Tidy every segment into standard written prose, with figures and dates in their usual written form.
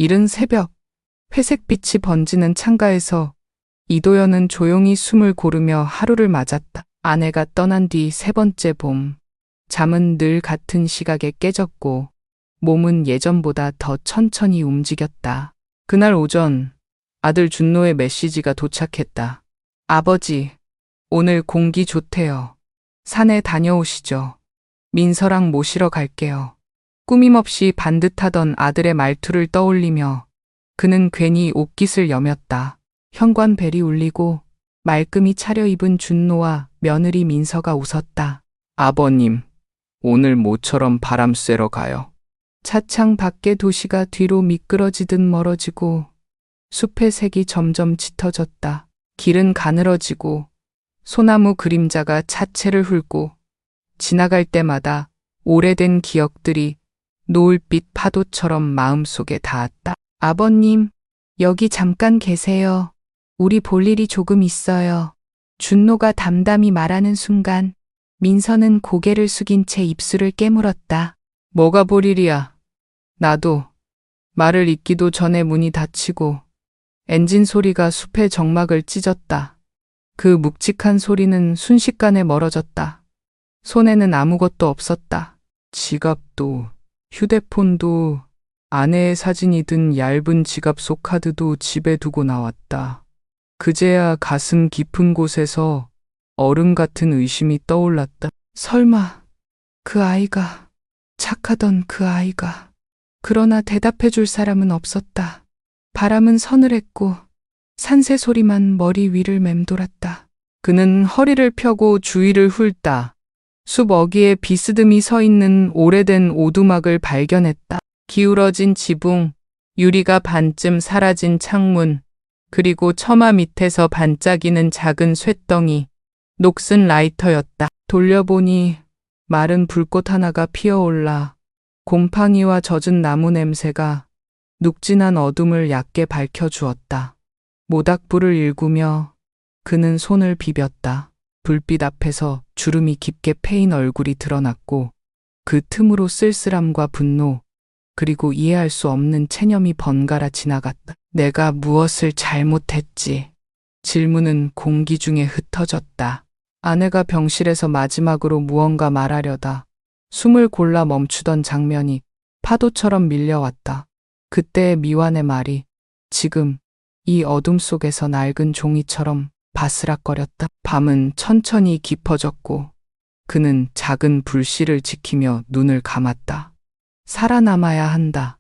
이른 새벽, 회색빛이 번지는 창가에서 이도연은 조용히 숨을 고르며 하루를 맞았다. 아내가 떠난 뒤 세 번째 봄, 잠은 늘 같은 시각에 깨졌고 몸은 예전보다 더 천천히 움직였다. 그날 오전, 아들 준노의 메시지가 도착했다. 아버지, 오늘 공기 좋대요. 산에 다녀오시죠. 민서랑 모시러 갈게요. 꾸밈없이 반듯하던 아들의 말투를 떠올리며 그는 괜히 옷깃을 여몄다. 현관벨이 울리고 말끔히 차려입은 준노와 며느리 민서가 웃었다. 아버님, 오늘 모처럼 바람 쐬러 가요. 차창 밖의 도시가 뒤로 미끄러지듯 멀어지고 숲의 색이 점점 짙어졌다. 길은 가늘어지고 소나무 그림자가 차체를 훑고 지나갈 때마다 오래된 기억들이 노을빛 파도처럼 마음속에 닿았다. 아버님, 여기 잠깐 계세요. 우리 볼 일이 조금 있어요. 준노가 담담히 말하는 순간 민서는 고개를 숙인 채 입술을 깨물었다. 뭐가 볼 일이야? 나도. 말을 잇기도 전에 문이 닫히고 엔진 소리가 숲의 정막을 찢었다. 그 묵직한 소리는 순식간에 멀어졌다. 손에는 아무것도 없었다. 지갑도, 휴대폰도, 아내의 사진이 든 얇은 지갑 속 카드도 집에 두고 나왔다. 그제야 가슴 깊은 곳에서 얼음 같은 의심이 떠올랐다. 설마 그 아이가, 착하던 그 아이가. 그러나 대답해 줄 사람은 없었다. 바람은 서늘했고 산새 소리만 머리 위를 맴돌았다. 그는 허리를 펴고 주위를 훑다. 숲 어귀에 비스듬히 서 있는 오래된 오두막을 발견했다. 기울어진 지붕, 유리가 반쯤 사라진 창문, 그리고 처마 밑에서 반짝이는 작은 쇳덩이, 녹슨 라이터였다. 돌려보니 마른 불꽃 하나가 피어올라 곰팡이와 젖은 나무 냄새가 눅진한 어둠을 얕게 밝혀주었다. 모닥불을 일구며 그는 손을 비볐다. 불빛 앞에서 주름이 깊게 패인 얼굴이 드러났고 그 틈으로 쓸쓸함과 분노, 그리고 이해할 수 없는 체념이 번갈아 지나갔다. 내가 무엇을 잘못했지? 질문은 공기 중에 흩어졌다. 아내가 병실에서 마지막으로 무언가 말하려다 숨을 골라 멈추던 장면이 파도처럼 밀려왔다. 그때의 미완의 말이 지금 이 어둠 속에서 낡은 종이처럼 바스락거렸다. 밤은 천천히 깊어졌고 그는 작은 불씨를 지키며 눈을 감았다. 살아남아야 한다.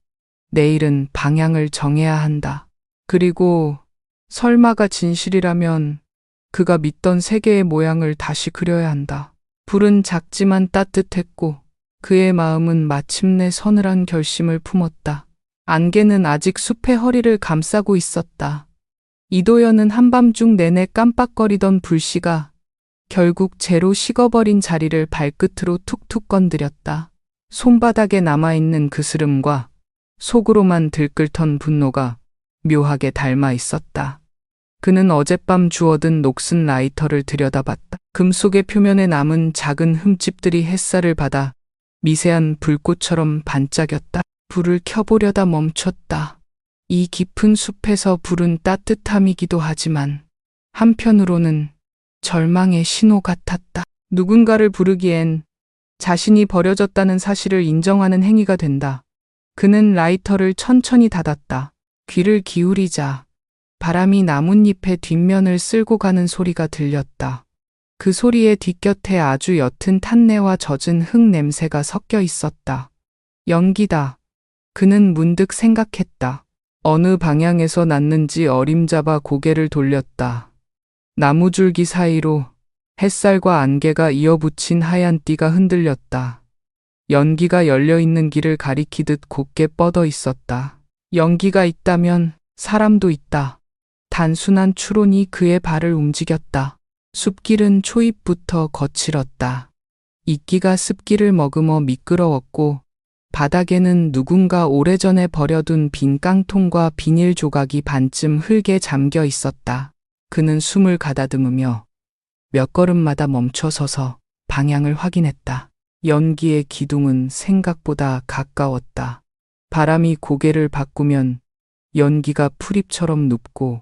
내일은 방향을 정해야 한다. 그리고 설마가 진실이라면 그가 믿던 세계의 모양을 다시 그려야 한다. 불은 작지만 따뜻했고 그의 마음은 마침내 서늘한 결심을 품었다. 안개는 아직 숲의 허리를 감싸고 있었다. 이도연은 한밤중 내내 깜빡거리던 불씨가 결국 재로 식어버린 자리를 발끝으로 툭툭 건드렸다. 손바닥에 남아있는 그 스름과 속으로만 들끓던 분노가 묘하게 닮아 있었다. 그는 어젯밤 주워든 녹슨 라이터를 들여다봤다. 금속의 표면에 남은 작은 흠집들이 햇살을 받아 미세한 불꽃처럼 반짝였다. 불을 켜보려다 멈췄다. 이 깊은 숲에서 불은 따뜻함이기도 하지만 한편으로는 절망의 신호 같았다. 누군가를 부르기엔 자신이 버려졌다는 사실을 인정하는 행위가 된다. 그는 라이터를 천천히 닫았다. 귀를 기울이자 바람이 나뭇잎의 뒷면을 쓸고 가는 소리가 들렸다. 그 소리의 뒷곁에 아주 옅은 탄내와 젖은 흙 냄새가 섞여 있었다. 연기다. 그는 문득 생각했다. 어느 방향에서 났는지 어림잡아 고개를 돌렸다. 나무줄기 사이로 햇살과 안개가 이어붙인 하얀 띠가 흔들렸다. 연기가 열려있는 길을 가리키듯 곱게 뻗어 있었다. 연기가 있다면 사람도 있다. 단순한 추론이 그의 발을 움직였다. 숲길은 초입부터 거칠었다. 이끼가 습기를 머금어 미끄러웠고 바닥에는 누군가 오래전에 버려둔 빈 깡통과 비닐 조각이 반쯤 흙에 잠겨 있었다. 그는 숨을 가다듬으며 몇 걸음마다 멈춰서서 방향을 확인했다. 연기의 기둥은 생각보다 가까웠다. 바람이 고개를 바꾸면 연기가 풀잎처럼 눕고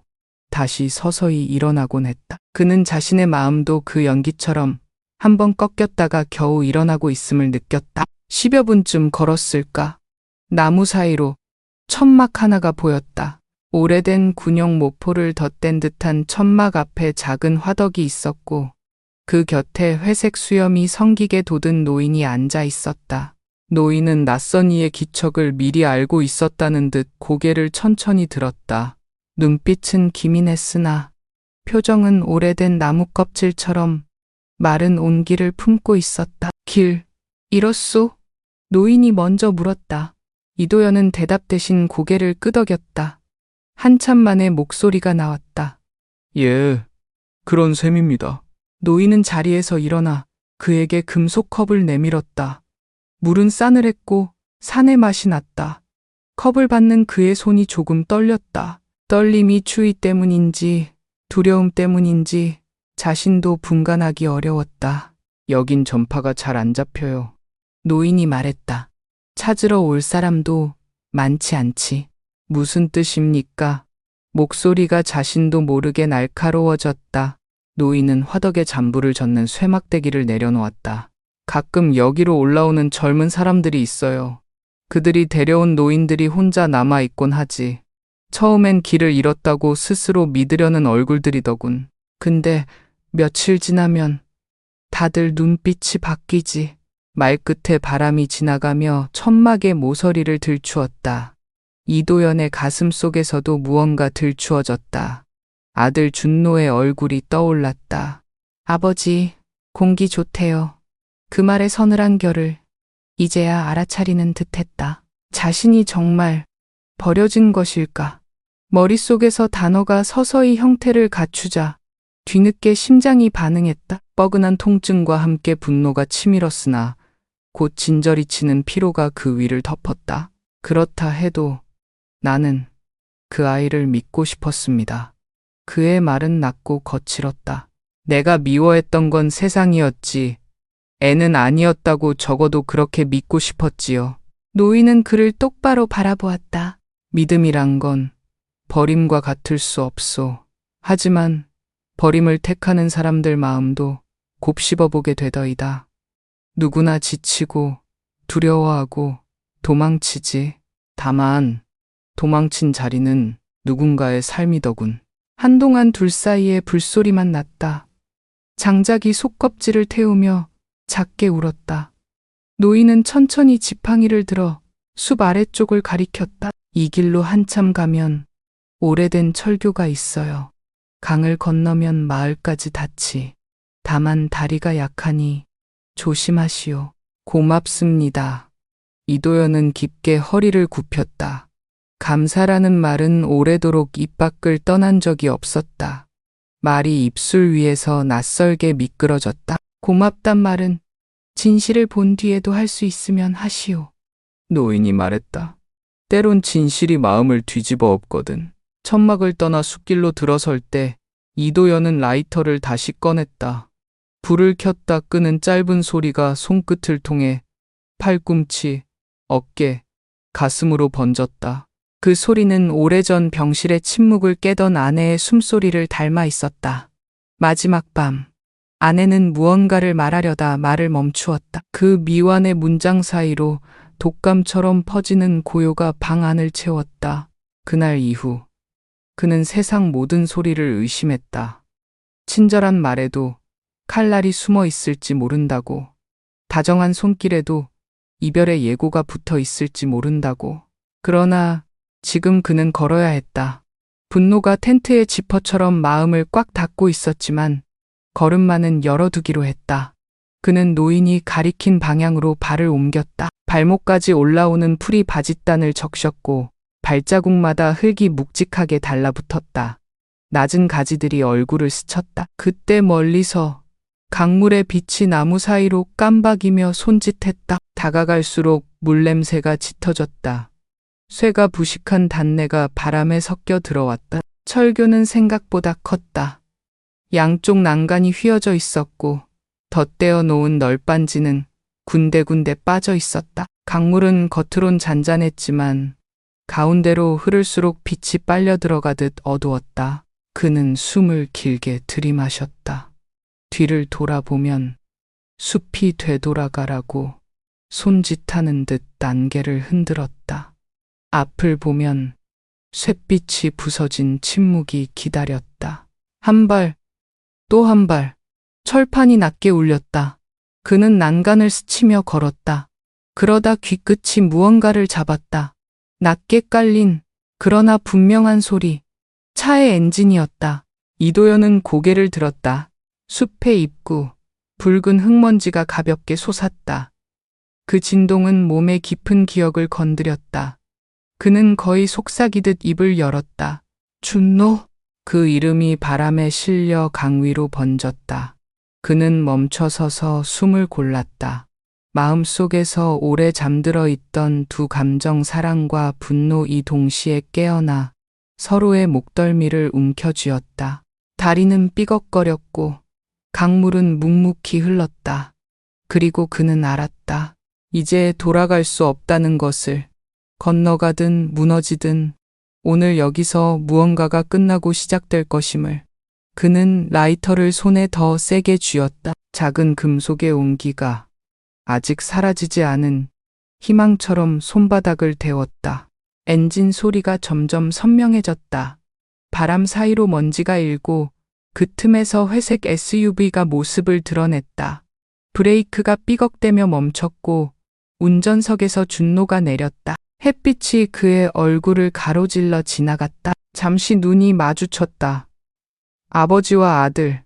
다시 서서히 일어나곤 했다. 그는 자신의 마음도 그 연기처럼 한번 꺾였다가 겨우 일어나고 있음을 느꼈다. 10여 분쯤 걸었을까? 나무 사이로 천막 하나가 보였다. 오래된 군용 모포를 덧댄 듯한 천막 앞에 작은 화덕이 있었고 그 곁에 회색 수염이 성기게 돋은 노인이 앉아 있었다. 노인은 낯선 이의 기척을 미리 알고 있었다는 듯 고개를 천천히 들었다. 눈빛은 기민했으나 표정은 오래된 나무 껍질처럼 마른 온기를 품고 있었다. 길, 잃었소? 노인이 먼저 물었다. 이도연은 대답 대신 고개를 끄덕였다. 한참 만에 목소리가 나왔다. 예, 그런 셈입니다. 노인은 자리에서 일어나 그에게 금속컵을 내밀었다. 물은 싸늘했고 산의 맛이 났다. 컵을 받는 그의 손이 조금 떨렸다. 떨림이 추위 때문인지 두려움 때문인지 자신도 분간하기 어려웠다. 여긴 전파가 잘 안 잡혀요. 노인이 말했다. 찾으러 올 사람도 많지 않지. 무슨 뜻입니까? 목소리가 자신도 모르게 날카로워졌다. 노인은 화덕에 잠불을 젓는 쇠막대기를 내려놓았다. 가끔 여기로 올라오는 젊은 사람들이 있어요. 그들이 데려온 노인들이 혼자 남아있곤 하지. 처음엔 길을 잃었다고 스스로 믿으려는 얼굴들이더군. 근데 며칠 지나면 다들 눈빛이 바뀌지. 말끝에 바람이 지나가며 천막의 모서리를 들추었다. 이도연의 가슴 속에서도 무언가 들추어졌다. 아들 준노의 얼굴이 떠올랐다. 아버지, 공기 좋대요. 그 말의 서늘한 결을 이제야 알아차리는 듯했다. 자신이 정말 버려진 것일까? 머릿속에서 단어가 서서히 형태를 갖추자 뒤늦게 심장이 반응했다. 뻐근한 통증과 함께 분노가 치밀었으나 곧 진저리 치는 피로가 그 위를 덮었다. 그렇다 해도 나는 그 아이를 믿고 싶었습니다. 그의 말은 낮고 거칠었다. 내가 미워했던 건 세상이었지. 애는 아니었다고 적어도 그렇게 믿고 싶었지요. 노인은 그를 똑바로 바라보았다. 믿음이란 건 버림과 같을 수 없소. 하지만 버림을 택하는 사람들 마음도 곱씹어보게 되더이다. 누구나 지치고 두려워하고 도망치지. 다만 도망친 자리는 누군가의 삶이더군. 한동안 둘 사이에 불소리만 났다. 장작이 속껍질을 태우며 작게 울었다. 노인은 천천히 지팡이를 들어 숲 아래쪽을 가리켰다. 이 길로 한참 가면 오래된 철교가 있어요. 강을 건너면 마을까지 닿지. 다만 다리가 약하니 조심하시오. 고맙습니다. 이도연은 깊게 허리를 굽혔다. 감사라는 말은 오래도록 입 밖을 떠난 적이 없었다. 말이 입술 위에서 낯설게 미끄러졌다. 고맙단 말은 진실을 본 뒤에도 할 수 있으면 하시오. 노인이 말했다. 때론 진실이 마음을 뒤집어 엎거든. 천막을 떠나 숲길로 들어설 때 이도연은 라이터를 다시 꺼냈다. 불을 켰다 끄는 짧은 소리가 손끝을 통해 팔꿈치, 어깨, 가슴으로 번졌다. 그 소리는 오래전 병실의 침묵을 깨던 아내의 숨소리를 닮아 있었다. 마지막 밤, 아내는 무언가를 말하려다 말을 멈추었다. 그 미완의 문장 사이로 독감처럼 퍼지는 고요가 방 안을 채웠다. 그날 이후 그는 세상 모든 소리를 의심했다. 친절한 말에도 칼날이 숨어 있을지 모른다고. 다정한 손길에도 이별의 예고가 붙어 있을지 모른다고. 그러나 지금 그는 걸어야 했다. 분노가 텐트의 지퍼처럼 마음을 꽉 닫고 있었지만 걸음만은 열어두기로 했다. 그는 노인이 가리킨 방향으로 발을 옮겼다. 발목까지 올라오는 풀이 바짓단을 적셨고 발자국마다 흙이 묵직하게 달라붙었다. 낮은 가지들이 얼굴을 스쳤다. 그때 멀리서 강물의 빛이 나무 사이로 깜박이며 손짓했다. 다가갈수록 물냄새가 짙어졌다. 쇠가 부식한 단내가 바람에 섞여 들어왔다. 철교는 생각보다 컸다. 양쪽 난간이 휘어져 있었고 덧대어 놓은 널빤지는 군데군데 빠져 있었다. 강물은 겉으론 잔잔했지만 가운데로 흐를수록 빛이 빨려 들어가듯 어두웠다. 그는 숨을 길게 들이마셨다. 뒤를 돌아보면 숲이 되돌아가라고 손짓하는 듯 난개를 흔들었다. 앞을 보면 쇳빛이 부서진 침묵이 기다렸다. 한 발, 또 한 발, 철판이 낮게 울렸다. 그는 난간을 스치며 걸었다. 그러다 귀끝이 무언가를 잡았다. 낮게 깔린, 그러나 분명한 소리. 차의 엔진이었다. 이도연은 고개를 들었다. 숲의 입구, 붉은 흙먼지가 가볍게 솟았다. 그 진동은 몸의 깊은 기억을 건드렸다. 그는 거의 속삭이듯 입을 열었다. 준노? 그 이름이 바람에 실려 강 위로 번졌다. 그는 멈춰 서서 숨을 골랐다. 마음속에서 오래 잠들어 있던 두 감정, 사랑과 분노, 이 동시에 깨어나 서로의 목덜미를 움켜쥐었다. 다리는 삐걱거렸고 강물은 묵묵히 흘렀다. 그리고 그는 알았다. 이제 돌아갈 수 없다는 것을. 건너가든 무너지든 오늘 여기서 무언가가 끝나고 시작될 것임을. 그는 라이터를 손에 더 세게 쥐었다. 작은 금속의 온기가 아직 사라지지 않은 희망처럼 손바닥을 데웠다. 엔진 소리가 점점 선명해졌다. 바람 사이로 먼지가 일고 그 틈에서 회색 SUV가 모습을 드러냈다. 브레이크가 삐걱대며 멈췄고 운전석에서 준노가 내렸다. 햇빛이 그의 얼굴을 가로질러 지나갔다. 잠시 눈이 마주쳤다. 아버지와 아들.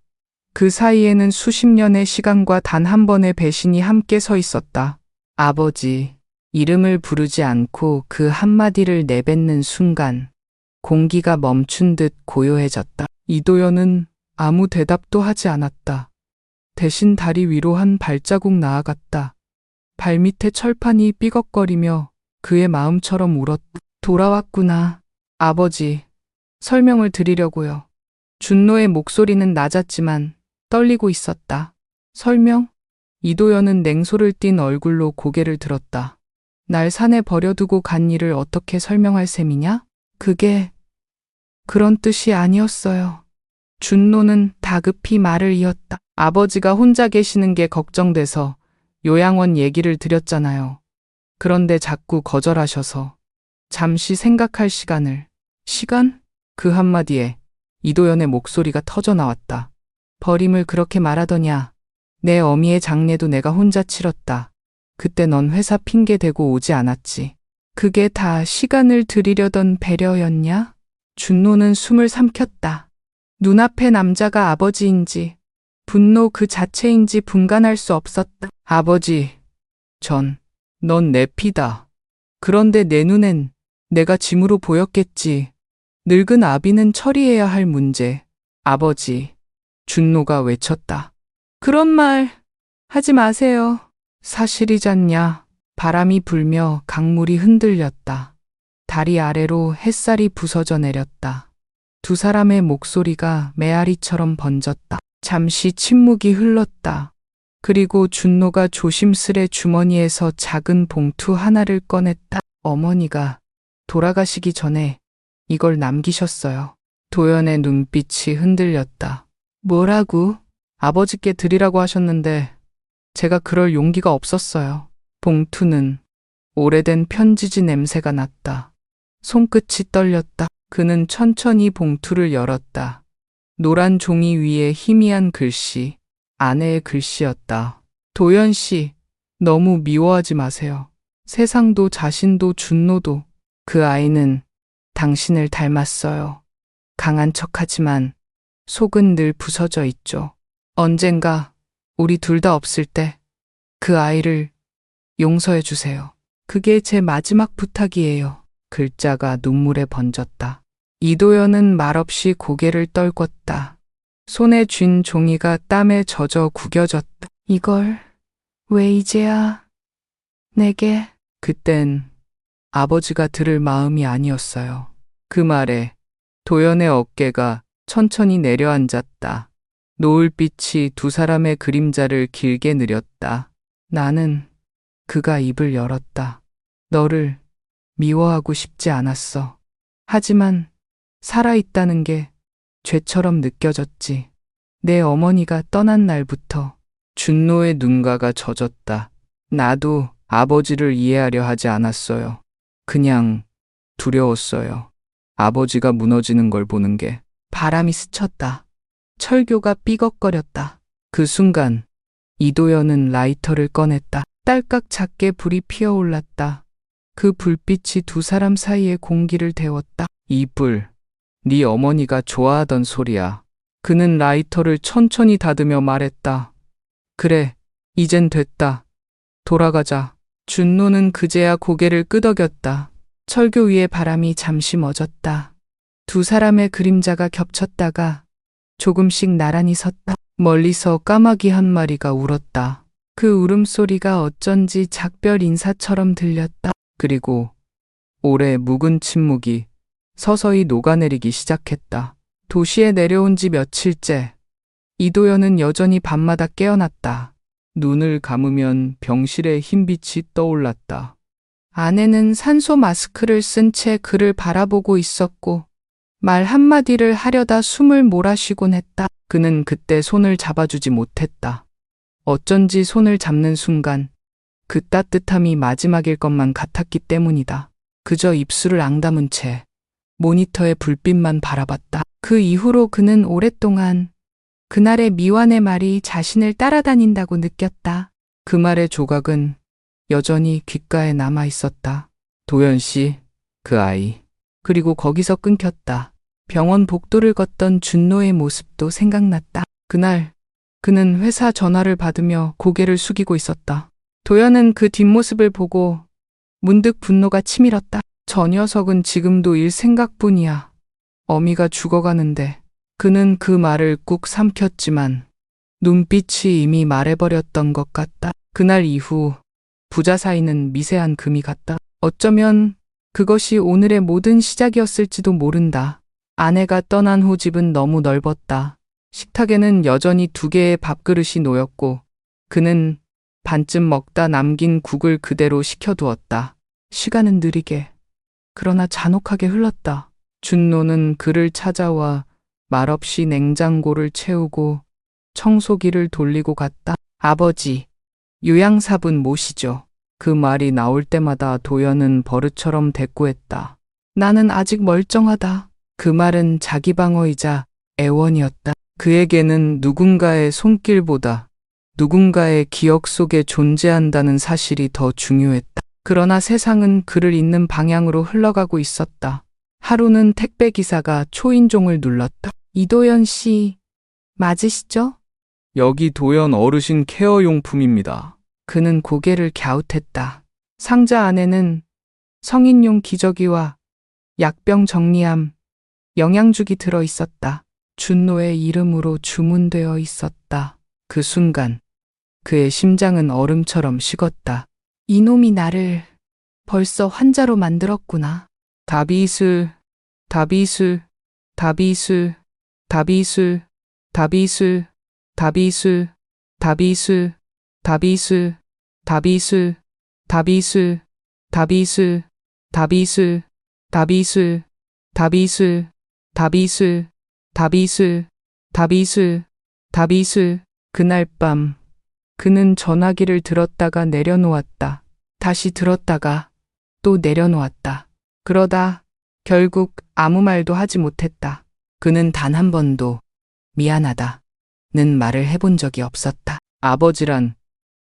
그 사이에는 수십 년의 시간과 단 한 번의 배신이 함께 서 있었다. 아버지. 이름을 부르지 않고 그 한마디를 내뱉는 순간 공기가 멈춘 듯 고요해졌다. 이도연은 아무 대답도 하지 않았다. 대신 다리 위로 한 발자국 나아갔다. 발밑에 철판이 삐걱거리며 그의 마음처럼 울었다. 돌아왔구나. 아버지. 설명을 드리려고요. 준노의 목소리는 낮았지만 떨리고 있었다. 설명? 이도연은 냉소를 띤 얼굴로 고개를 들었다. 날 산에 버려두고 간 일을 어떻게 설명할 셈이냐? 그게 그런 뜻이 아니었어요. 준노는 다급히 말을 이었다. 아버지가 혼자 계시는 게 걱정돼서 요양원 얘기를 드렸잖아요. 그런데 자꾸 거절하셔서 잠시 생각할 시간을. 시간? 그 한마디에 이도연의 목소리가 터져 나왔다. 버림을 그렇게 말하더냐. 내 어미의 장례도 내가 혼자 치렀다. 그때 넌 회사 핑계 대고 오지 않았지. 그게 다 시간을 드리려던 배려였냐? 준노는 숨을 삼켰다. 눈앞의 남자가 아버지인지 분노 그 자체인지 분간할 수 없었다. 아버지, 넌 내 피다. 그런데 내 눈엔 내가 짐으로 보였겠지. 늙은 아비는 처리해야 할 문제. 아버지, 준노가 외쳤다. 그런 말 하지 마세요. 사실이잖냐. 바람이 불며 강물이 흔들렸다. 다리 아래로 햇살이 부서져 내렸다. 두 사람의 목소리가 메아리처럼 번졌다. 잠시 침묵이 흘렀다. 그리고 준노가 조심스레 주머니에서 작은 봉투 하나를 꺼냈다. 어머니가 돌아가시기 전에 이걸 남기셨어요. 도연의 눈빛이 흔들렸다. 뭐라고? 아버지께 드리라고 하셨는데 제가 그럴 용기가 없었어요. 봉투는 오래된 편지지 냄새가 났다. 손끝이 떨렸다. 그는 천천히 봉투를 열었다. 노란 종이 위에 희미한 글씨, 아내의 글씨였다. 도연 씨, 너무 미워하지 마세요. 세상도 자신도 준노도. 그 아이는 당신을 닮았어요. 강한 척하지만 속은 늘 부서져 있죠. 언젠가 우리 둘 다 없을 때 그 아이를 용서해 주세요. 그게 제 마지막 부탁이에요. 글자가 눈물에 번졌다. 이도연은 말없이 고개를 떨궜다. 손에 쥔 종이가 땀에 젖어 구겨졌다. 이걸 왜 이제야 내게? 그땐 아버지가 들을 마음이 아니었어요. 그 말에 도연의 어깨가 천천히 내려앉았다. 노을빛이 두 사람의 그림자를 길게 느렸다. 나는 그가 입을 열었다. 너를 미워하고 싶지 않았어. 하지만 살아있다는 게 죄처럼 느껴졌지. 내 어머니가 떠난 날부터 준노의 눈가가 젖었다. 나도 아버지를 이해하려 하지 않았어요. 그냥 두려웠어요. 아버지가 무너지는 걸 보는 게. 바람이 스쳤다. 철교가 삐걱거렸다. 그 순간 이도연은 라이터를 꺼냈다. 딸깍 작게 불이 피어올랐다. 그 불빛이 두 사람 사이의 공기를 데웠다. 이 불, 네 어머니가 좋아하던 소리야. 그는 라이터를 천천히 닫으며 말했다. 그래, 이젠 됐다. 돌아가자. 준노는 그제야 고개를 끄덕였다. 철교 위에 바람이 잠시 멎었다. 두 사람의 그림자가 겹쳤다가 조금씩 나란히 섰다. 멀리서 까마귀 한 마리가 울었다. 그 울음소리가 어쩐지 작별 인사처럼 들렸다. 그리고 오래 묵은 침묵이 서서히 녹아내리기 시작했다. 도시에 내려온 지 며칠째. 이도연은 여전히 밤마다 깨어났다. 눈을 감으면 병실의 흰빛이 떠올랐다. 아내는 산소 마스크를 쓴 채 그를 바라보고 있었고 말 한마디를 하려다 숨을 몰아쉬곤 했다. 그는 그때 손을 잡아주지 못했다. 어쩐지 손을 잡는 순간 그 따뜻함이 마지막일 것만 같았기 때문이다. 그저 입술을 앙다문 채 모니터의 불빛만 바라봤다. 그 이후로 그는 오랫동안 그날의 미완의 말이 자신을 따라다닌다고 느꼈다. 그 말의 조각은 여전히 귓가에 남아 있었다. 도연 씨, 그 아이. 그리고 거기서 끊겼다. 병원 복도를 걷던 준노의 모습도 생각났다. 그날 그는 회사 전화를 받으며 고개를 숙이고 있었다. 도연은 그 뒷모습을 보고 문득 분노가 치밀었다. 저 녀석은 지금도 일 생각뿐이야. 어미가 죽어가는데. 그는 그 말을 꾹 삼켰지만 눈빛이 이미 말해버렸던 것 같다. 그날 이후 부자 사이는 미세한 금이 같다. 어쩌면 그것이 오늘의 모든 시작이었을지도 모른다. 아내가 떠난 후 집은 너무 넓었다. 식탁에는 여전히 2개의 밥그릇이 놓였고 그는 반쯤 먹다 남긴 국을 그대로 식혀두었다. 시간은 느리게 그러나 잔혹하게 흘렀다. 준노는 그를 찾아와 말없이 냉장고를 채우고 청소기를 돌리고 갔다. 아버지, 요양사분 모시죠. 그 말이 나올 때마다 도연은 버릇처럼 대꾸했다. 나는 아직 멀쩡하다. 그 말은 자기 방어이자 애원이었다. 그에게는 누군가의 손길보다 누군가의 기억 속에 존재한다는 사실이 더 중요했다. 그러나 세상은 그를 잇는 방향으로 흘러가고 있었다. 하루는 택배기사가 초인종을 눌렀다. 이도연 씨, 맞으시죠? 여기 도연 어르신 케어용품입니다. 그는 고개를 갸웃했다. 상자 안에는 성인용 기저귀와 약병 정리함, 영양죽이 들어 있었다. 준노의 이름으로 주문되어 있었다. 그 순간 그의 심장은 얼음처럼 식었다. 이놈이 나를 벌써 환자로 만들었구나. 다비술, 다비술, 다비술, 다비술, 다비술, 다비술, 다비술, 다비술, 다비술, 다비술, 다비술, 다비술, 다비술, 다비술, 다비술, 다비술, 다비술, 다비술. 그날 밤 그는 전화기를 들었다가 내려놓았다. 다시 들었다가 또 내려놓았다. 그러다 결국 아무 말도 하지 못했다. 그는 단 한 번도 미안하다 는 말을 해본 적이 없었다. 아버지란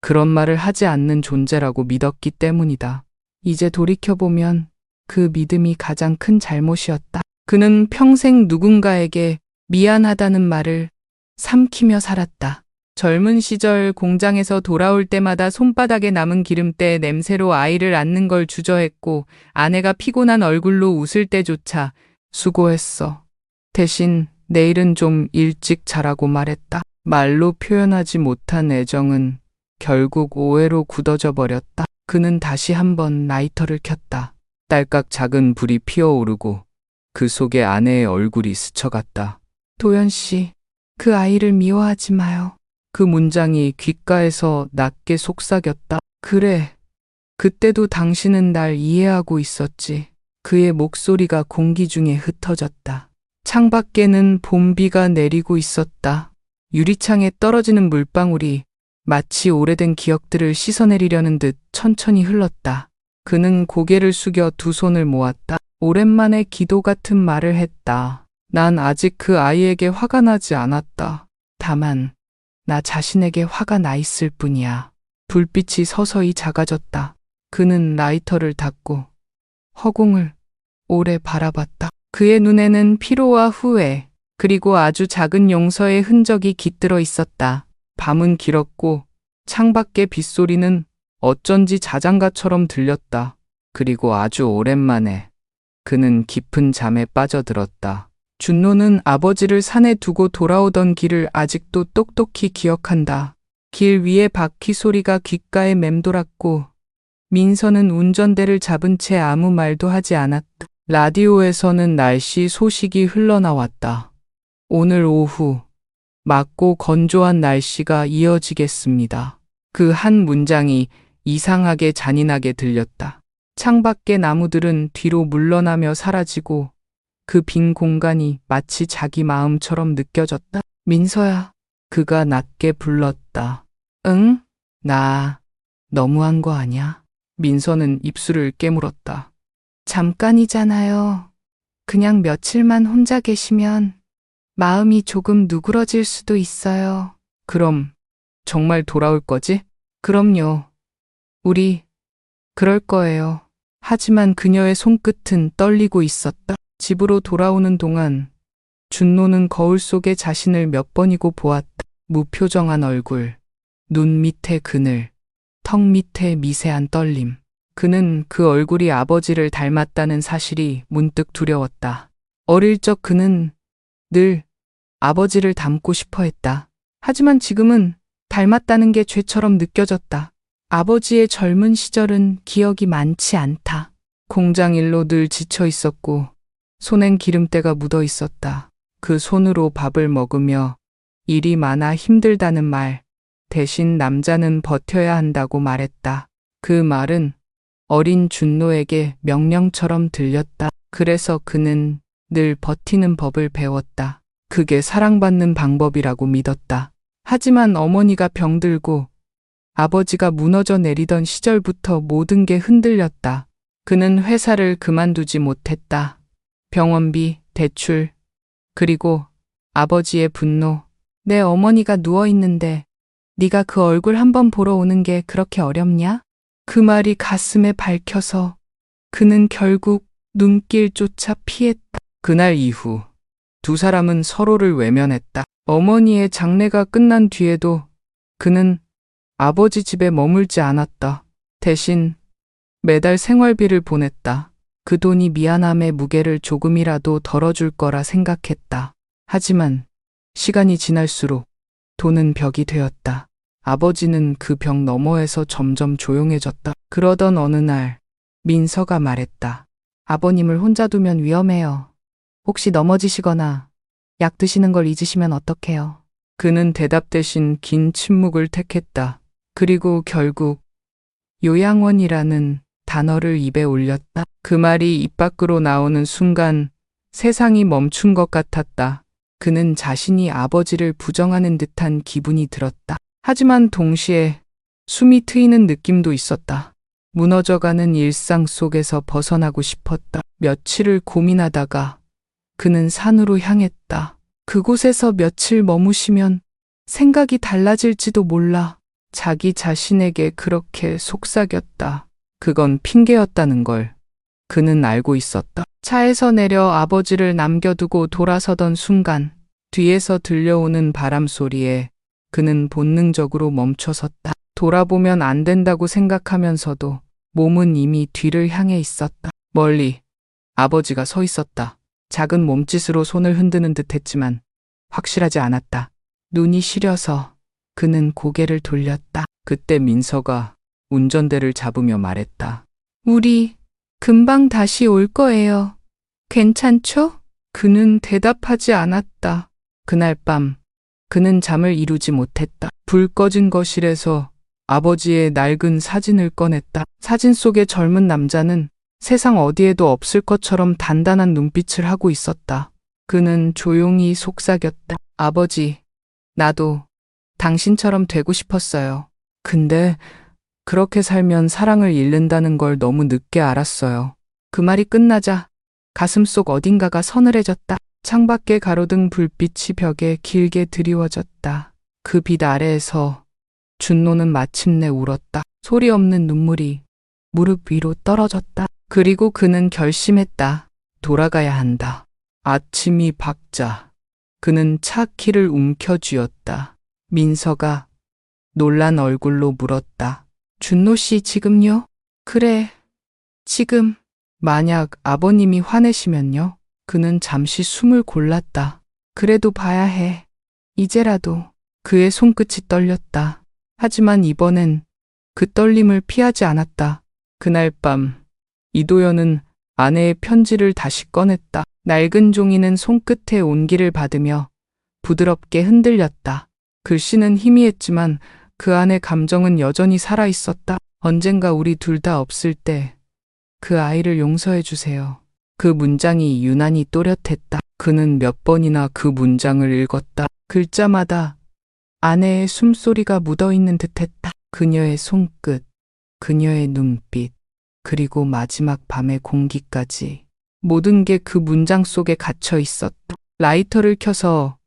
그런 말을 하지 않는 존재라고 믿었기 때문이다. 이제 돌이켜보면 그 믿음이 가장 큰 잘못이었다. 그는 평생 누군가에게 미안하다는 말을 삼키며 살았다. 젊은 시절 공장에서 돌아올 때마다 손바닥에 남은 기름때 냄새로 아이를 안는 걸 주저했고 아내가 피곤한 얼굴로 웃을 때조차 수고했어. 대신 내일은 좀 일찍 자라고 말했다. 말로 표현하지 못한 애정은 결국 오해로 굳어져 버렸다. 그는 다시 한번 라이터를 켰다. 딸깍 작은 불이 피어오르고 그 속에 아내의 얼굴이 스쳐갔다. 도연 씨, 그 아이를 미워하지 마요. 그 문장이 귓가에서 낮게 속삭였다. 그래, 그때도 당신은 날 이해하고 있었지. 그의 목소리가 공기 중에 흩어졌다. 창밖에는 봄비가 내리고 있었다. 유리창에 떨어지는 물방울이 마치 오래된 기억들을 씻어내리려는 듯 천천히 흘렀다. 그는 고개를 숙여 두 손을 모았다. 오랜만에 기도 같은 말을 했다. 난 아직 그 아이에게 화가 나지 않았다. 다만 나 자신에게 화가 나 있을 뿐이야. 불빛이 서서히 작아졌다. 그는 라이터를 닫고 허공을 오래 바라봤다. 그의 눈에는 피로와 후회, 그리고 아주 작은 용서의 흔적이 깃들어 있었다. 밤은 길었고 창밖의 빗소리는 어쩐지 자장가처럼 들렸다. 그리고 아주 오랜만에 그는 깊은 잠에 빠져들었다. 준노는 아버지를 산에 두고 돌아오던 길을 아직도 똑똑히 기억한다. 길 위에 바퀴 소리가 귓가에 맴돌았고 민서는 운전대를 잡은 채 아무 말도 하지 않았다. 라디오에서는 날씨 소식이 흘러나왔다. 오늘 오후 맑고 건조한 날씨가 이어지겠습니다. 그 한 문장이 이상하게 잔인하게 들렸다. 창밖의 나무들은 뒤로 물러나며 사라지고 그 빈 공간이 마치 자기 마음처럼 느껴졌다. 민서야, 그가 낮게 불렀다. 응? 나 너무한 거 아냐? 민서는 입술을 깨물었다. 잠깐이잖아요. 그냥 며칠만 혼자 계시면 마음이 조금 누그러질 수도 있어요. 그럼 정말 돌아올 거지? 그럼요. 우리 그럴 거예요. 하지만 그녀의 손끝은 떨리고 있었다. 집으로 돌아오는 동안 준노는 거울 속에 자신을 몇 번이고 보았다. 무표정한 얼굴, 눈 밑에 그늘, 턱 밑에 미세한 떨림. 그는 그 얼굴이 아버지를 닮았다는 사실이 문득 두려웠다. 어릴 적 그는 늘 아버지를 닮고 싶어 했다. 하지만 지금은 닮았다는 게 죄처럼 느껴졌다. 아버지의 젊은 시절은 기억이 많지 않다. 공장 일로 늘 지쳐 있었고 손엔 기름때가 묻어 있었다. 그 손으로 밥을 먹으며 일이 많아 힘들다는 말, 대신 남자는 버텨야 한다고 말했다. 그 말은 어린 준노에게 명령처럼 들렸다. 그래서 그는 늘 버티는 법을 배웠다. 그게 사랑받는 방법이라고 믿었다. 하지만 어머니가 병들고 아버지가 무너져 내리던 시절부터 모든 게 흔들렸다. 그는 회사를 그만두지 못했다. 병원비, 대출, 그리고 아버지의 분노. 내 어머니가 누워 있는데 네가 그 얼굴 한번 보러 오는 게 그렇게 어렵냐? 그 말이 가슴에 박혀서 그는 결국 눈길조차 피했다. 그날 이후 두 사람은 서로를 외면했다. 어머니의 장례가 끝난 뒤에도 그는 아버지 집에 머물지 않았다. 대신 매달 생활비를 보냈다. 그 돈이 미안함의 무게를 조금이라도 덜어줄 거라 생각했다. 하지만 시간이 지날수록 돈은 벽이 되었다. 아버지는 그 벽 너머에서 점점 조용해졌다. 그러던 어느 날 민서가 말했다. 아버님을 혼자 두면 위험해요. 혹시 넘어지시거나 약 드시는 걸 잊으시면 어떡해요? 그는 대답 대신 긴 침묵을 택했다. 그리고 결국 요양원이라는 단어를 입에 올렸다. 그 말이 입 밖으로 나오는 순간 세상이 멈춘 것 같았다. 그는 자신이 아버지를 부정하는 듯한 기분이 들었다. 하지만 동시에 숨이 트이는 느낌도 있었다. 무너져가는 일상 속에서 벗어나고 싶었다. 며칠을 고민하다가 그는 산으로 향했다. 그곳에서 며칠 머무시면 생각이 달라질지도 몰라. 자기 자신에게 그렇게 속삭였다. 그건 핑계였다는 걸 그는 알고 있었다. 차에서 내려 아버지를 남겨두고 돌아서던 순간 뒤에서 들려오는 바람 소리에 그는 본능적으로 멈춰섰다. 돌아보면 안 된다고 생각하면서도 몸은 이미 뒤를 향해 있었다. 멀리 아버지가 서 있었다. 작은 몸짓으로 손을 흔드는 듯 했지만 확실하지 않았다. 눈이 시려서 그는 고개를 돌렸다. 그때 민서가 운전대를 잡으며 말했다. 우리 금방 다시 올 거예요. 괜찮죠? 그는 대답하지 않았다. 그날 밤 그는 잠을 이루지 못했다. 불 꺼진 거실에서 아버지의 낡은 사진을 꺼냈다. 사진 속의 젊은 남자는 세상 어디에도 없을 것처럼 단단한 눈빛을 하고 있었다. 그는 조용히 속삭였다. 아버지, 나도 당신처럼 되고 싶었어요. 근데 그렇게 살면 사랑을 잃는다는 걸 너무 늦게 알았어요. 그 말이 끝나자 가슴속 어딘가가 서늘해졌다. 창밖에 가로등 불빛이 벽에 길게 드리워졌다. 그 빛 아래에서 준노는 마침내 울었다. 소리 없는 눈물이 무릎 위로 떨어졌다. 그리고 그는 결심했다. 돌아가야 한다. 아침이 밝자 그는 차 키를 움켜쥐었다. 민서가 놀란 얼굴로 물었다. 준노 씨 지금요? 그래, 지금. 만약 아버님이 화내시면요? 그는 잠시 숨을 골랐다. 그래도 봐야 해. 이제라도. 그의 손끝이 떨렸다. 하지만 이번엔 그 떨림을 피하지 않았다. 그날 밤 이도연은 아내의 편지를 다시 꺼냈다. 낡은 종이는 손끝에 온기를 받으며 부드럽게 흔들렸다. 글씨는 희미했지만 그 안의 감정은 여전히 살아있었다. 언젠가 우리 둘 다 없을 때 그 아이를 용서해 주세요. 그 문장이 유난히 또렷했다. 그는 몇 번이나 그 문장을 읽었다. 글자마다 아내의 숨소리가 묻어있는 듯했다. 그녀의 손끝, 그녀의 눈빛, 그리고 마지막 밤의 공기까지. 모든 게 그 문장 속에 갇혀 있었다. 라이터를 켜서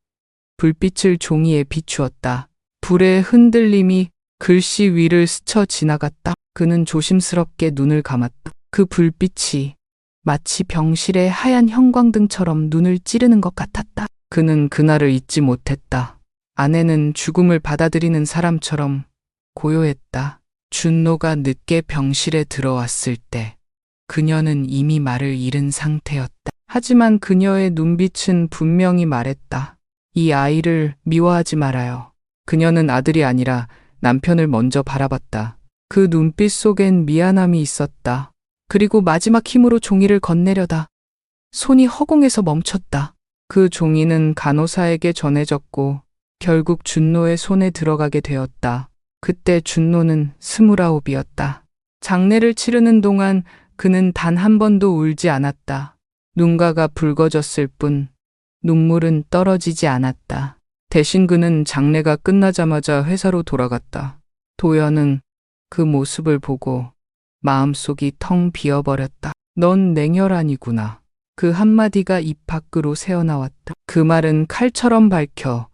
불빛을 종이에 비추었다. 불의 흔들림이 글씨 위를 스쳐 지나갔다. 그는 조심스럽게 눈을 감았다. 그 불빛이 마치 병실의 하얀 형광등처럼 눈을 찌르는 것 같았다. 그는 그날을 잊지 못했다. 아내는 죽음을 받아들이는 사람처럼 고요했다. 준노가 늦게 병실에 들어왔을 때 그녀는 이미 말을 잃은 상태였다. 하지만 그녀의 눈빛은 분명히 말했다. 이 아이를 미워하지 말아요. 그녀는 아들이 아니라 남편을 먼저 바라봤다. 그 눈빛 속엔 미안함이 있었다. 그리고 마지막 힘으로 종이를 건네려다 손이 허공에서 멈췄다. 그 종이는 간호사에게 전해졌고 결국 준노의 손에 들어가게 되었다. 그때 준노는 29이었다. 장례를 치르는 동안 그는 단 한 번도 울지 않았다. 눈가가 붉어졌을 뿐 눈물은 떨어지지 않았다. 대신 그는 장례가 끝나자마자 회사로 돌아갔다. 도연은 그 모습을 보고 마음속이 텅 비어버렸다. 넌 냉혈한이구나. 그 한마디가 입 밖으로 새어나왔다. 그 말은 칼처럼 밝혀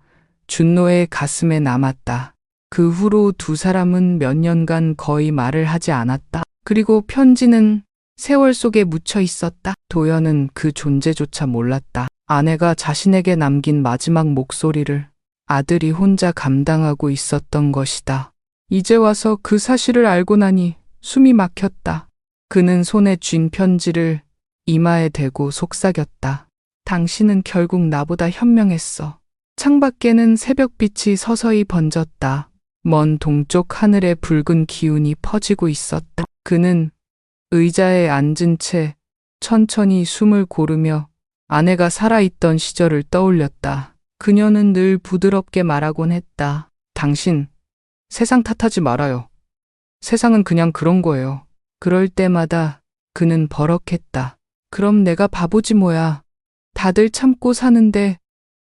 준노의 가슴에 남았다. 그 후로 두 사람은 몇 년간 거의 말을 하지 않았다. 그리고 편지는 세월 속에 묻혀 있었다. 도연은 그 존재조차 몰랐다. 아내가 자신에게 남긴 마지막 목소리를 아들이 혼자 감당하고 있었던 것이다. 이제 와서 그 사실을 알고 나니 숨이 막혔다. 그는 손에 쥔 편지를 이마에 대고 속삭였다. 당신은 결국 나보다 현명했어. 창밖에는 새벽빛이 서서히 번졌다. 먼 동쪽 하늘에 붉은 기운이 퍼지고 있었다. 그는 의자에 앉은 채 천천히 숨을 고르며 아내가 살아있던 시절을 떠올렸다. 그녀는 늘 부드럽게 말하곤 했다. 당신, 세상 탓하지 말아요. 세상은 그냥 그런 거예요. 그럴 때마다 그는 버럭했다. 그럼 내가 바보지 뭐야. 다들 참고 사는데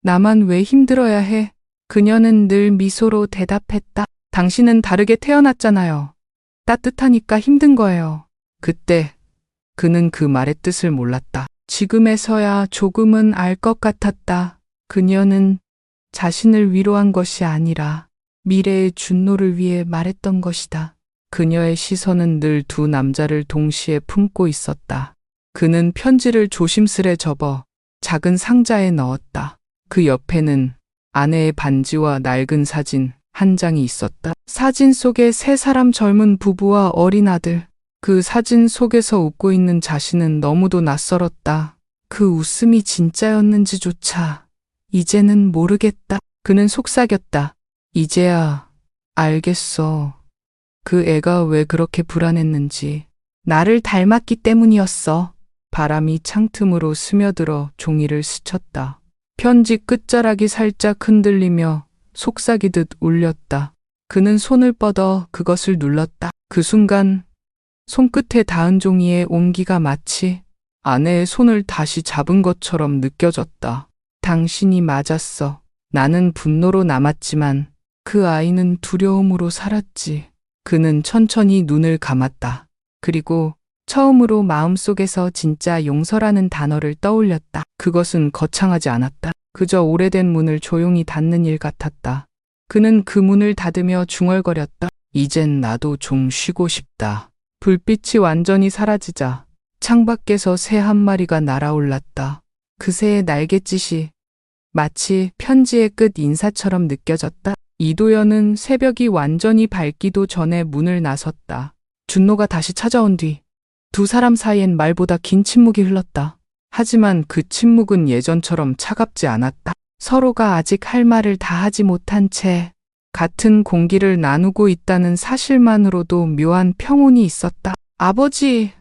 나만 왜 힘들어야 해? 그녀는 늘 미소로 대답했다. 당신은 다르게 태어났잖아요. 따뜻하니까 힘든 거예요. 그때 그는 그 말의 뜻을 몰랐다. 지금에서야 조금은 알 것 같았다. 그녀는 자신을 위로한 것이 아니라 미래의 준노를 위해 말했던 것이다. 그녀의 시선은 늘 두 남자를 동시에 품고 있었다. 그는 편지를 조심스레 접어 작은 상자에 넣었다. 그 옆에는 아내의 반지와 낡은 사진 한 장이 있었다. 사진 속에 세 사람 젊은 부부와 어린 아들. 그 사진 속에서 웃고 있는 자신은 너무도 낯설었다. 그 웃음이 진짜였는지조차 이제는 모르겠다. 그는 속삭였다. 이제야 알겠어. 그 애가 왜 그렇게 불안했는지. 나를 닮았기 때문이었어. 바람이 창틈으로 스며들어 종이를 스쳤다. 편지 끝자락이 살짝 흔들리며 속삭이듯 울렸다. 그는 손을 뻗어 그것을 눌렀다. 그 순간 손끝에 닿은 종이의 온기가 마치 아내의 손을 다시 잡은 것처럼 느껴졌다. 당신이 맞았어. 나는 분노로 남았지만 그 아이는 두려움으로 살았지. 그는 천천히 눈을 감았다. 그리고 처음으로 마음속에서 진짜 용서라는 단어를 떠올렸다. 그것은 거창하지 않았다. 그저 오래된 문을 조용히 닫는 일 같았다. 그는 그 문을 닫으며 중얼거렸다. 이젠 나도 좀 쉬고 싶다. 불빛이 완전히 사라지자 창밖에서 새 한 마리가 날아올랐다. 그 새의 날갯짓이 마치 편지의 끝 인사처럼 느껴졌다. 이도연은 새벽이 완전히 밝기도 전에 문을 나섰다. 준노가 다시 찾아온 뒤 두 사람 사이엔 말보다 긴 침묵이 흘렀다. 하지만 그 침묵은 예전처럼 차갑지 않았다. 서로가 아직 할 말을 다 하지 못한 채 같은 공기를 나누고 있다는 사실만으로도 묘한 평온이 있었다. 아버지,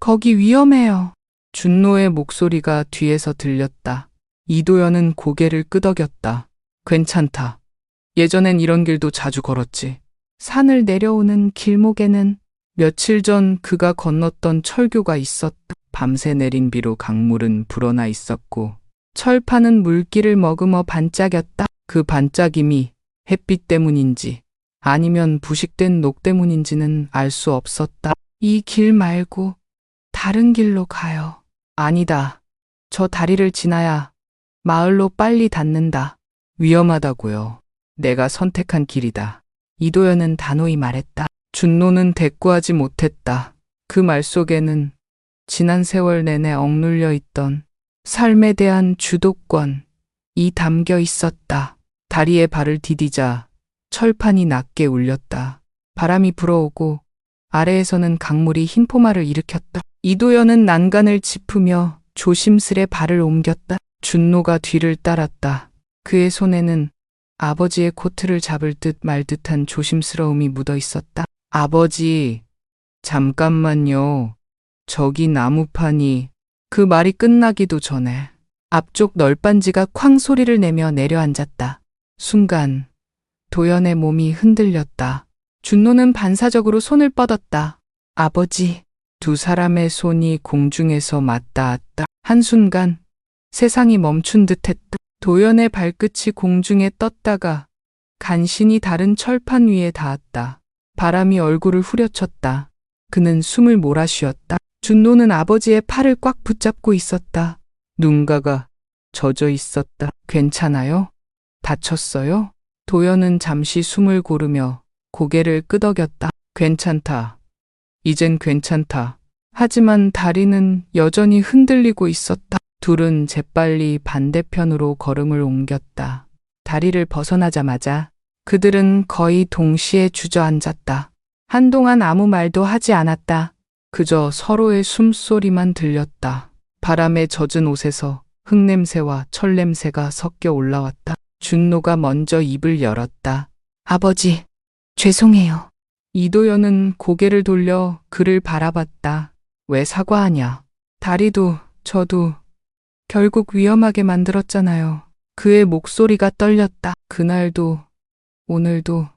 거기 위험해요. 준노의 목소리가 뒤에서 들렸다. 이도연은 고개를 끄덕였다. 괜찮다. 예전엔 이런 길도 자주 걸었지. 산을 내려오는 길목에는 며칠 전 그가 건넜던 철교가 있었다. 밤새 내린 비로 강물은 불어나 있었고 철판은 물기를 머금어 반짝였다. 그 반짝임이 햇빛 때문인지 아니면 부식된 녹 때문인지는 알 수 없었다. 이 길 말고 다른 길로 가요. 아니다. 저 다리를 지나야 마을로 빨리 닿는다. 위험하다고요. 내가 선택한 길이다. 이도연은 단호히 말했다. 준노는 대꾸하지 못했다. 그 말 속에는 지난 세월 내내 억눌려 있던 삶에 대한 주도권이 담겨 있었다. 다리에 발을 디디자 철판이 낮게 울렸다. 바람이 불어오고 아래에서는 강물이 흰 포마를 일으켰다. 이도연은 난간을 짚으며 조심스레 발을 옮겼다. 준노가 뒤를 따랐다. 그의 손에는 아버지의 코트를 잡을 듯 말 듯한 조심스러움이 묻어 있었다. 아버지, 잠깐만요. 저기 나무판이. 그 말이 끝나기도 전에 앞쪽 널빤지가 쾅 소리를 내며 내려앉았다. 순간 도연의 몸이 흔들렸다. 준노는 반사적으로 손을 뻗었다. 아버지. 두 사람의 손이 공중에서 맞닿았다. 한순간 세상이 멈춘 듯했다. 도연의 발끝이 공중에 떴다가 간신히 다른 철판 위에 닿았다. 바람이 얼굴을 후려쳤다. 그는 숨을 몰아쉬었다. 준노는 아버지의 팔을 꽉 붙잡고 있었다. 눈가가 젖어 있었다. 괜찮아요? 다쳤어요? 도연은 잠시 숨을 고르며 고개를 끄덕였다. 괜찮다. 이젠 괜찮다. 하지만 다리는 여전히 흔들리고 있었다. 둘은 재빨리 반대편으로 걸음을 옮겼다. 다리를 벗어나자마자 그들은 거의 동시에 주저앉았다. 한동안 아무 말도 하지 않았다. 그저 서로의 숨소리만 들렸다. 바람에 젖은 옷에서 흙냄새와 철냄새가 섞여 올라왔다. 준노가 먼저 입을 열었다. 아버지, 죄송해요. 이도연은 고개를 돌려 그를 바라봤다. 왜 사과하냐? 다리도 저도 결국 위험하게 만들었잖아요. 그의 목소리가 떨렸다. 그날도 오늘도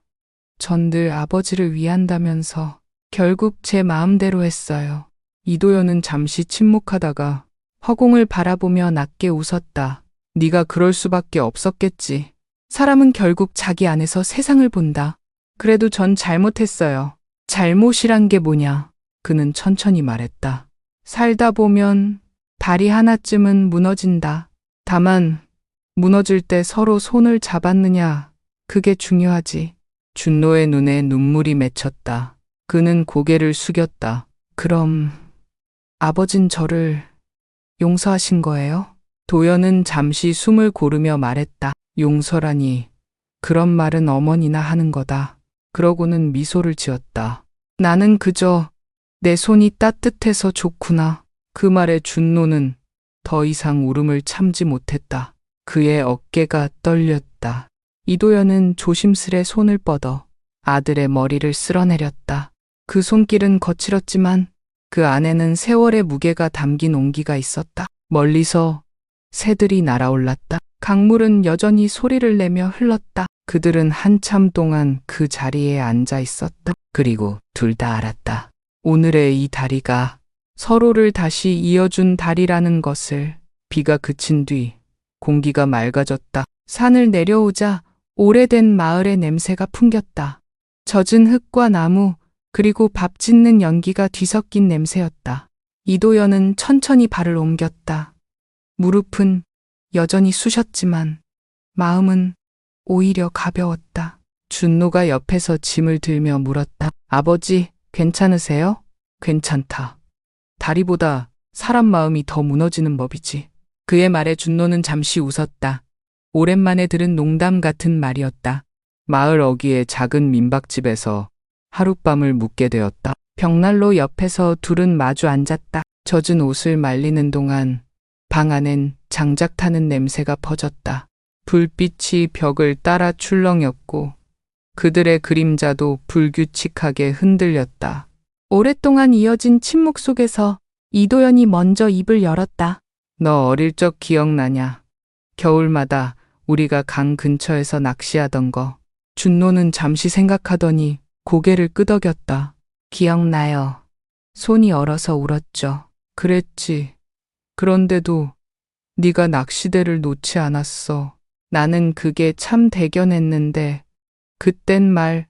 전 늘 아버지를 위한다면서 결국 제 마음대로 했어요. 이도연은 잠시 침묵하다가 허공을 바라보며 낮게 웃었다. 네가 그럴 수밖에 없었겠지. 사람은 결국 자기 안에서 세상을 본다. 그래도 전 잘못했어요. 잘못이란 게 뭐냐? 그는 천천히 말했다. 살다 보면 다리 하나쯤은 무너진다. 다만 무너질 때 서로 손을 잡았느냐, 그게 중요하지. 준노의 눈에 눈물이 맺혔다. 그는 고개를 숙였다. 그럼 아버진 저를 용서하신 거예요? 도연은 잠시 숨을 고르며 말했다. 용서라니, 그런 말은 어머니나 하는 거다. 그러고는 미소를 지었다. 나는 그저 내 손이 따뜻해서 좋구나. 그 말에 준노는 더 이상 울음을 참지 못했다. 그의 어깨가 떨렸다. 이도연은 조심스레 손을 뻗어 아들의 머리를 쓸어내렸다. 그 손길은 거칠었지만 그 안에는 세월의 무게가 담긴 온기가 있었다. 멀리서 새들이 날아올랐다. 강물은 여전히 소리를 내며 흘렀다. 그들은 한참 동안 그 자리에 앉아 있었다. 그리고 둘 다 알았다. 오늘의 이 다리가 서로를 다시 이어준 다리라는 것을. 비가 그친 뒤 공기가 맑아졌다. 산을 내려오자 오래된 마을의 냄새가 풍겼다. 젖은 흙과 나무, 그리고 밥 짓는 연기가 뒤섞인 냄새였다. 이도연은 천천히 발을 옮겼다. 무릎은 여전히 쑤셨지만 마음은 오히려 가벼웠다. 준노가 옆에서 짐을 들며 물었다. 아버지, 괜찮으세요? 괜찮다. 다리보다 사람 마음이 더 무너지는 법이지. 그의 말에 준노는 잠시 웃었다. 오랜만에 들은 농담 같은 말이었다. 마을 어귀의 작은 민박집에서 하룻밤을 묵게 되었다. 벽난로 옆에서 둘은 마주 앉았다. 젖은 옷을 말리는 동안 방 안엔 장작 타는 냄새가 퍼졌다. 불빛이 벽을 따라 출렁였고 그들의 그림자도 불규칙하게 흔들렸다. 오랫동안 이어진 침묵 속에서 이도연이 먼저 입을 열었다. 너 어릴 적 기억나냐? 겨울마다 우리가 강 근처에서 낚시하던 거. 준노는 잠시 생각하더니 고개를 끄덕였다. 기억나요. 손이 얼어서 울었죠. 그랬지. 그런데도 네가 낚시대를 놓지 않았어. 나는 그게 참 대견했는데 그땐 말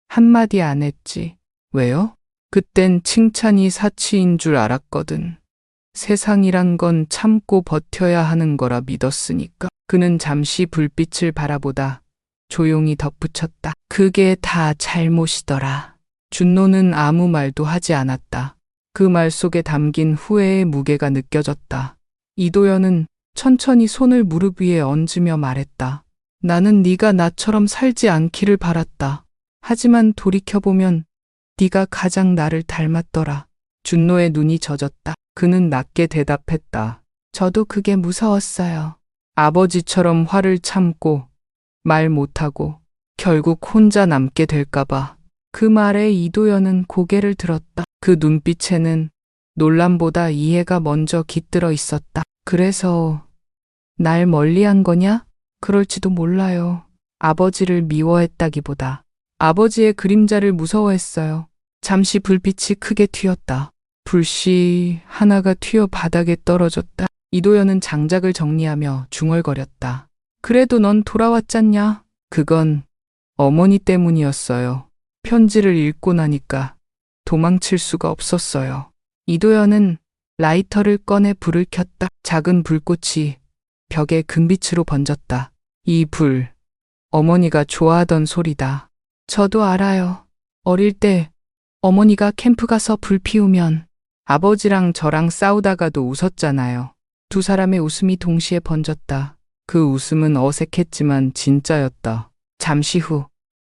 한마디 안 했지. 왜요? 그땐 칭찬이 사치인 줄 알았거든. 세상이란 건 참고 버텨야 하는 거라 믿었으니까. 그는 잠시 불빛을 바라보다 조용히 덧붙였다. 그게 다 잘못이더라. 준노는 아무 말도 하지 않았다. 그 말 속에 담긴 후회의 무게가 느껴졌다. 이도연은 천천히 손을 무릎 위에 얹으며 말했다. 나는 네가 나처럼 살지 않기를 바랐다. 하지만 돌이켜보면 네가 가장 나를 닮았더라. 준노의 눈이 젖었다. 그는 낮게 대답했다. 저도 그게 무서웠어요. 아버지처럼 화를 참고 말 못하고 결국 혼자 남게 될까봐. 그 말에 이도연은 고개를 들었다. 그 눈빛에는 놀람보다 이해가 먼저 깃들어 있었다. 그래서 날 멀리한 거냐? 그럴지도 몰라요. 아버지를 미워했다기보다 아버지의 그림자를 무서워했어요. 잠시 불빛이 크게 튀었다. 불씨 하나가 튀어 바닥에 떨어졌다. 이도연은 장작을 정리하며 중얼거렸다. 그래도 넌 돌아왔잖냐? 그건 어머니 때문이었어요. 편지를 읽고 나니까 도망칠 수가 없었어요. 이도연은 라이터를 꺼내 불을 켰다. 작은 불꽃이 벽에 금빛으로 번졌다. 이 불, 어머니가 좋아하던 소리다. 저도 알아요. 어릴 때 어머니가 캠프 가서 불 피우면 아버지랑 저랑 싸우다가도 웃었잖아요. 두 사람의 웃음이 동시에 번졌다. 그 웃음은 어색했지만 진짜였다. 잠시 후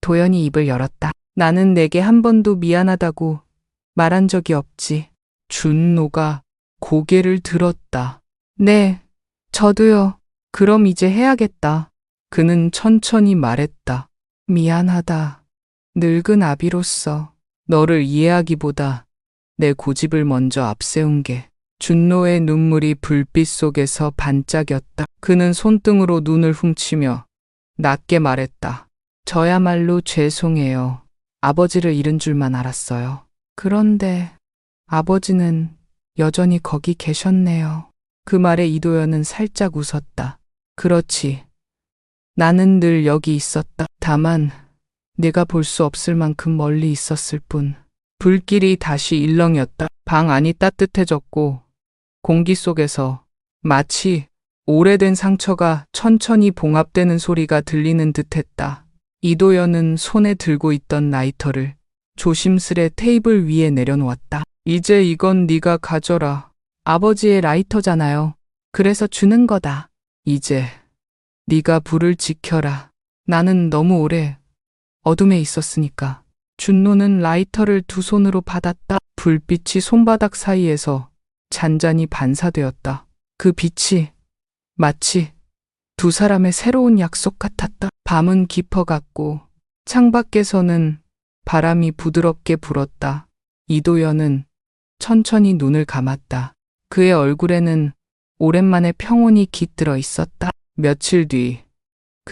도연이 입을 열었다. 나는 내게 한 번도 미안하다고 말한 적이 없지. 준노가 고개를 들었다. 네, 저도요. 그럼 이제 해야겠다. 그는 천천히 말했다. 미안하다. 늙은 아비로서 너를 이해하기보다 내 고집을 먼저 앞세운 게. 준노의 눈물이 불빛 속에서 반짝였다. 그는 손등으로 눈을 훔치며 낮게 말했다. 저야말로 죄송해요. 아버지를 잃은 줄만 알았어요. 그런데 아버지는 여전히 거기 계셨네요. 그 말에 이도연은 살짝 웃었다. 그렇지. 나는 늘 여기 있었다. 다만 내가 볼 수 없을 만큼 멀리 있었을 뿐. 불길이 다시 일렁였다. 방 안이 따뜻해졌고 공기 속에서 마치 오래된 상처가 천천히 봉합되는 소리가 들리는 듯했다. 이도연은 손에 들고 있던 라이터를 조심스레 테이블 위에 내려놓았다. 이제 이건 네가 가져라. 아버지의 라이터잖아요. 그래서 주는 거다. 이제 네가 불을 지켜라. 나는 너무 오래 어둠에 있었으니까. 준노는 라이터를 두 손으로 받았다. 불빛이 손바닥 사이에서 잔잔히 반사되었다. 그 빛이 마치 두 사람의 새로운 약속 같았다. 밤은 깊어갔고 창밖에서는 바람이 부드럽게 불었다. 이도연은 천천히 눈을 감았다. 그의 얼굴에는 오랜만에 평온이 깃들어 있었다. 며칠 뒤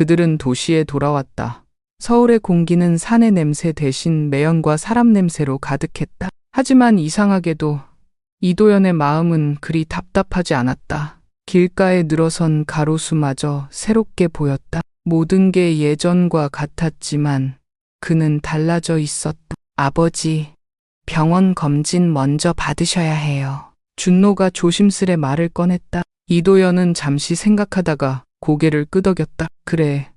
그들은 도시에 돌아왔다. 서울의 공기는 산의 냄새 대신 매연과 사람 냄새로 가득했다. 하지만 이상하게도 이도연의 마음은 그리 답답하지 않았다. 길가에 늘어선 가로수마저 새롭게 보였다. 모든 게 예전과 같았지만 그는 달라져 있었다. 아버지, 병원 검진 먼저 받으셔야 해요. 준노가 조심스레 말을 꺼냈다. 이도연은 잠시 생각하다가 고개를 끄덕였다. 그래,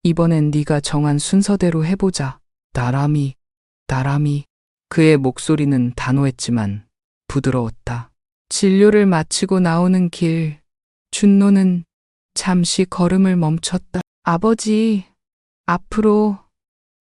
이번엔 네가 정한 순서대로 해보자. 나람이. 그의 목소리는 단호했지만 부드러웠다. 진료를 마치고 나오는 길, 준노는 잠시 걸음을 멈췄다. 아버지, 앞으로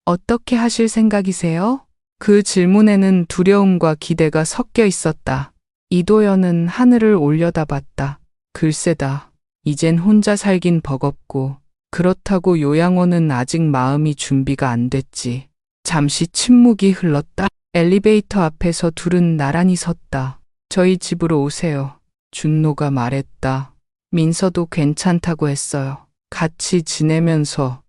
어떻게 하실 생각이세요? 그 질문에는 두려움과 기대가 섞여 있었다. 이도연은 하늘을 올려다봤다. 글쎄다. 이젠 혼자 살긴 버겁고 그렇다고 요양원은 아직 마음이 준비가 안 됐지. 잠시 침묵이 흘렀다. 엘리베이터 앞에서 둘은 나란히 섰다. 저희 집으로 오세요. 준노가 말했다. 민서도 괜찮다고 했어요. 같이 지내면서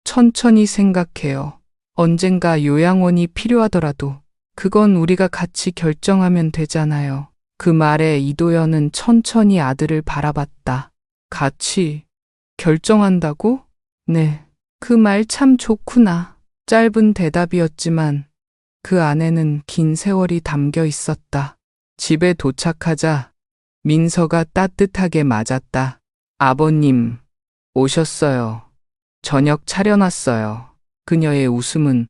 천천히 생각해요. 언젠가 요양원이 필요하더라도 그건 우리가 같이 결정하면 되잖아요. 그 말에 이도연은 천천히 아들을 바라봤다. 같이 결정한다고? 네. 그 말 참 좋구나. 짧은 대답이었지만 그 안에는 긴 세월이 담겨 있었다. 집에 도착하자 민서가 따뜻하게 맞았다. 아버님, 오셨어요. 저녁 차려놨어요. 그녀의 웃음은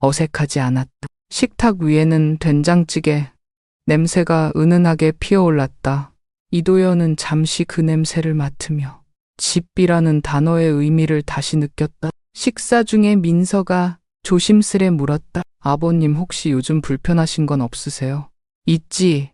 어색하지 않았다. 식탁 위에는 된장찌개 냄새가 은은하게 피어올랐다. 이도연은 잠시 그 냄새를 맡으며 집이라는 단어의 의미를 다시 느꼈다. 식사 중에 민서가 조심스레 물었다. 아버님 혹시 요즘 불편하신 건 없으세요? 있지.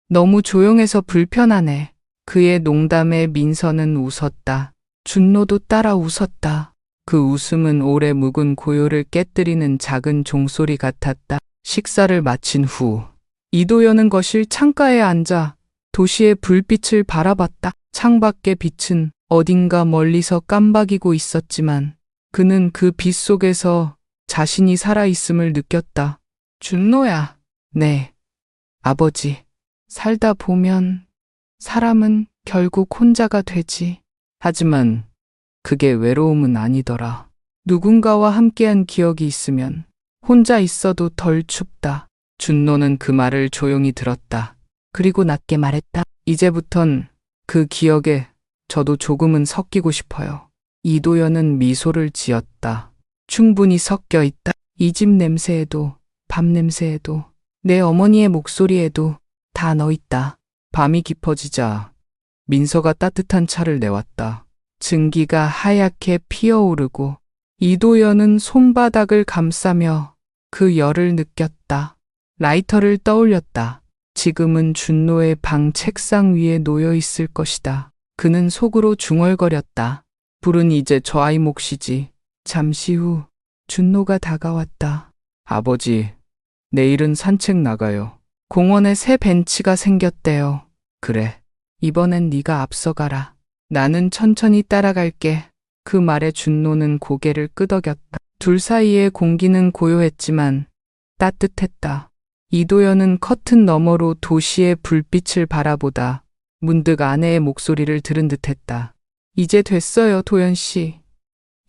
너무 조용해서 불편하네. 그의 농담에 민서는 웃었다. 준노도 따라 웃었다. 그 웃음은 오래 묵은 고요를 깨뜨리는 작은 종소리 같았다. 식사를 마친 후 이도연은 거실 창가에 앉아 도시의 불빛을 바라봤다. 창밖의 빛은 어딘가 멀리서 깜박이고 있었지만 그는 그 빛 속에서 자신이 살아있음을 느꼈다. 준노야. 네, 아버지. 살다 보면 사람은 결국 혼자가 되지. 하지만 그게 외로움은 아니더라. 누군가와 함께한 기억이 있으면 혼자 있어도 덜 춥다. 준노는 그 말을 조용히 들었다. 그리고 낮게 말했다. 이제부턴 그 기억에 저도 조금은 섞이고 싶어요. 이도연은 미소를 지었다. 충분히 섞여 있다. 이 집 냄새에도, 밤 냄새에도, 내 어머니의 목소리에도 다 너 있다. 밤이 깊어지자 민서가 따뜻한 차를 내왔다. 증기가 하얗게 피어오르고 이도연은 손바닥을 감싸며 그 열을 느꼈다. 라이터를 떠올렸다. 지금은 준노의 방 책상 위에 놓여 있을 것이다. 그는 속으로 중얼거렸다. 불은 이제 저 아이 몫이지. 잠시 후 준노가 다가왔다. 아버지, 내일은 산책 나가요. 공원에 새 벤치가 생겼대요. 그래. 이번엔 네가 앞서가라. 나는 천천히 따라갈게. 그 말에 준노는 고개를 끄덕였다. 둘 사이의 공기는 고요했지만 따뜻했다. 이도연은 커튼 너머로 도시의 불빛을 바라보다 문득 아내의 목소리를 들은 듯했다. 이제 됐어요, 도연 씨.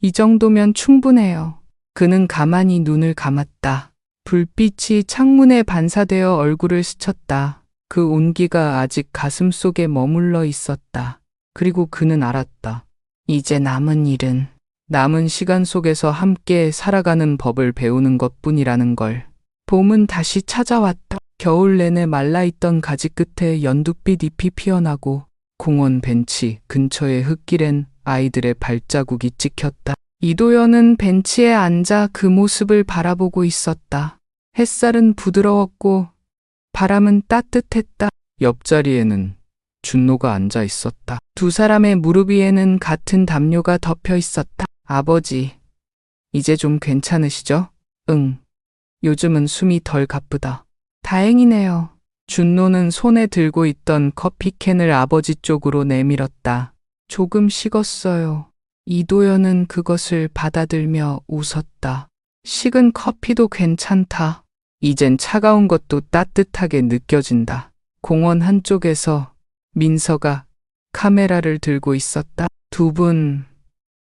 이 정도면 충분해요. 그는 가만히 눈을 감았다. 불빛이 창문에 반사되어 얼굴을 스쳤다. 그 온기가 아직 가슴 속에 머물러 있었다. 그리고 그는 알았다. 이제 남은 일은 남은 시간 속에서 함께 살아가는 법을 배우는 것뿐이라는 걸. 봄은 다시 찾아왔다. 겨울 내내 말라있던 가지 끝에 연두빛 잎이 피어나고 공원 벤치 근처의 흙길엔 아이들의 발자국이 찍혔다. 이도연은 벤치에 앉아 그 모습을 바라보고 있었다. 햇살은 부드러웠고 바람은 따뜻했다. 옆자리에는 준노가 앉아 있었다. 두 사람의 무릎 위에는 같은 담요가 덮여 있었다. 아버지, 이제 좀 괜찮으시죠? 응. 요즘은 숨이 덜 가쁘다. 다행이네요. 준노는 손에 들고 있던 커피캔을 아버지 쪽으로 내밀었다. 조금 식었어요. 이도연은 그것을 받아들며 웃었다. 식은 커피도 괜찮다. 이젠 차가운 것도 따뜻하게 느껴진다. 공원 한쪽에서 민서가 카메라를 들고 있었다. 두 분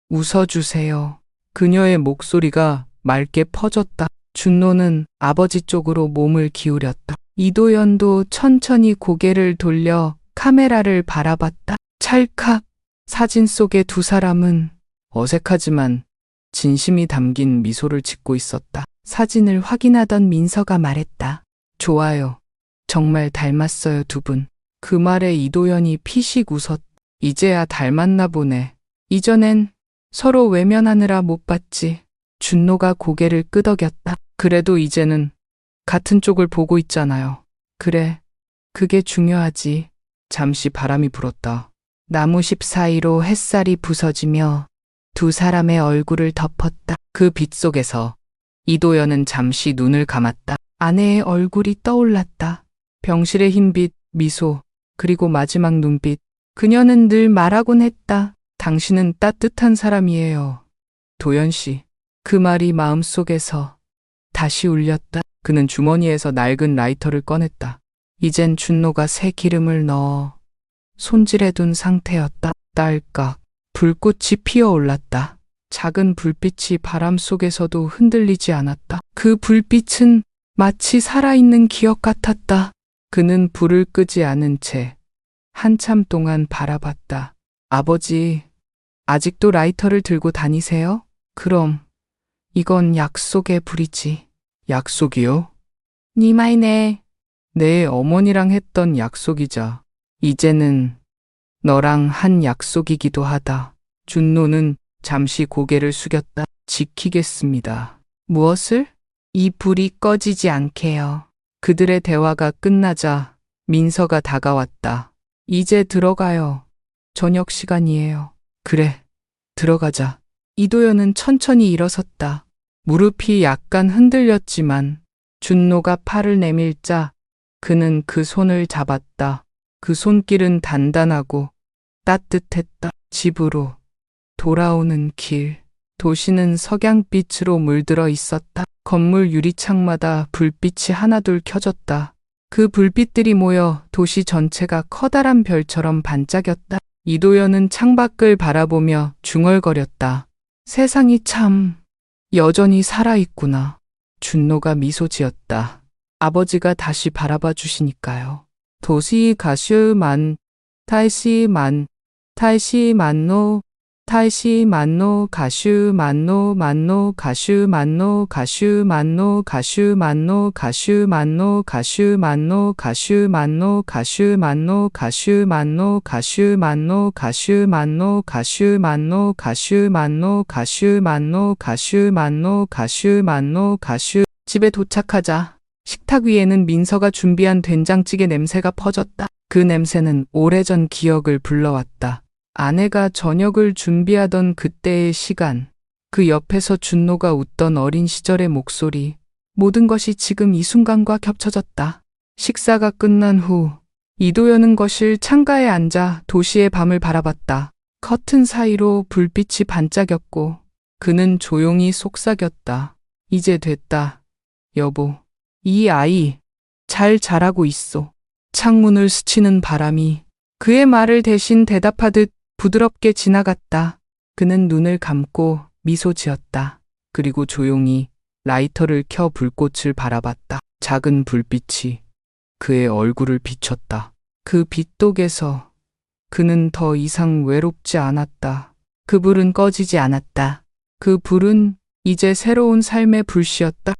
웃어주세요. 그녀의 목소리가 맑게 퍼졌다. 준노는 아버지 쪽으로 몸을 기울였다. 이도연도 천천히 고개를 돌려 카메라를 바라봤다. 찰칵. 사진 속의 두 사람은 어색하지만 진심이 담긴 미소를 짓고 있었다. 사진을 확인하던 민서가 말했다. 좋아요. 정말 닮았어요, 두 분. 그 말에 이도연이 피식 웃었다. 이제야 닮았나 보네. 이전엔 서로 외면하느라 못 봤지. 준노가 고개를 끄덕였다. 그래도 이제는 같은 쪽을 보고 있잖아요. 그래, 그게 중요하지. 잠시 바람이 불었다. 나무십 사이로 햇살이 부서지며 두 사람의 얼굴을 덮었다. 그 빛 속에서 이도연은 잠시 눈을 감았다. 아내의 얼굴이 떠올랐다. 병실의 흰빛, 미소, 그리고 마지막 눈빛. 그녀는 늘 말하곤 했다. 당신은 따뜻한 사람이에요. 도연 씨. 그 말이 마음속에서 다시 울렸다. 그는 주머니에서 낡은 라이터를 꺼냈다. 이젠 준노가 새 기름을 넣어 손질해둔 상태였다. 딸깍. 불꽃이 피어올랐다. 작은 불빛이 바람 속에서도 흔들리지 않았다. 그 불빛은 마치 살아있는 기억 같았다. 그는 불을 끄지 않은 채 한참 동안 바라봤다. 아버지, 아직도 라이터를 들고 다니세요? 그럼 이건 약속의 불이지. 약속이요? 니마이네. 내 어머니랑 했던 약속이자 이제는 너랑 한 약속이기도 하다. 준노는 잠시 고개를 숙였다. 지키겠습니다. 무엇을? 이 불이 꺼지지 않게요. 그들의 대화가 끝나자 민서가 다가왔다. 이제 들어가요. 저녁 시간이에요. 그래, 들어가자. 이도연은 천천히 일어섰다. 무릎이 약간 흔들렸지만 준노가 팔을 내밀자 그는 그 손을 잡았다. 그 손길은 단단하고 따뜻했다. 집으로 돌아오는 길. 도시는 석양빛으로 물들어 있었다. 건물 유리창마다 불빛이 하나둘 켜졌다. 그 불빛들이 모여 도시 전체가 커다란 별처럼 반짝였다. 이도연은 창밖을 바라보며 중얼거렸다. 세상이 참 여전히 살아있구나. 준노가 미소 지었다. 아버지가 다시 바라봐 주시니까요. 도시 가슈만 탈시만 탈시만노 탈시만노 가슈만노 만노 가슈만노 가슈만노 가슈만노 가슈만노 가슈만노 가슈만노 가슈만노 가슈만노 가슈만노 가슈만노 가슈만노 가슈만노 가슈만노 가슈만노 가슈만노 가슈. 집에 도착하자 식탁 위에는 민서가 준비한 된장찌개 냄새가 퍼졌다. 그 냄새는 오래전 기억을 불러왔다. 아내가 저녁을 준비하던 그때의 시간, 그 옆에서 준노가 웃던 어린 시절의 목소리, 모든 것이 지금 이 순간과 겹쳐졌다. 식사가 끝난 후 이도연은 거실 창가에 앉아 도시의 밤을 바라봤다. 커튼 사이로 불빛이 반짝였고 그는 조용히 속삭였다. 이제 됐다. 여보, 이 아이 잘 자라고 있어. 창문을 스치는 바람이 그의 말을 대신 대답하듯 부드럽게 지나갔다. 그는 눈을 감고 미소 지었다. 그리고 조용히 라이터를 켜 불꽃을 바라봤다. 작은 불빛이 그의 얼굴을 비췄다. 그 빛독에서 그는 더 이상 외롭지 않았다. 그 불은 꺼지지 않았다. 그 불은 이제 새로운 삶의 불씨였다.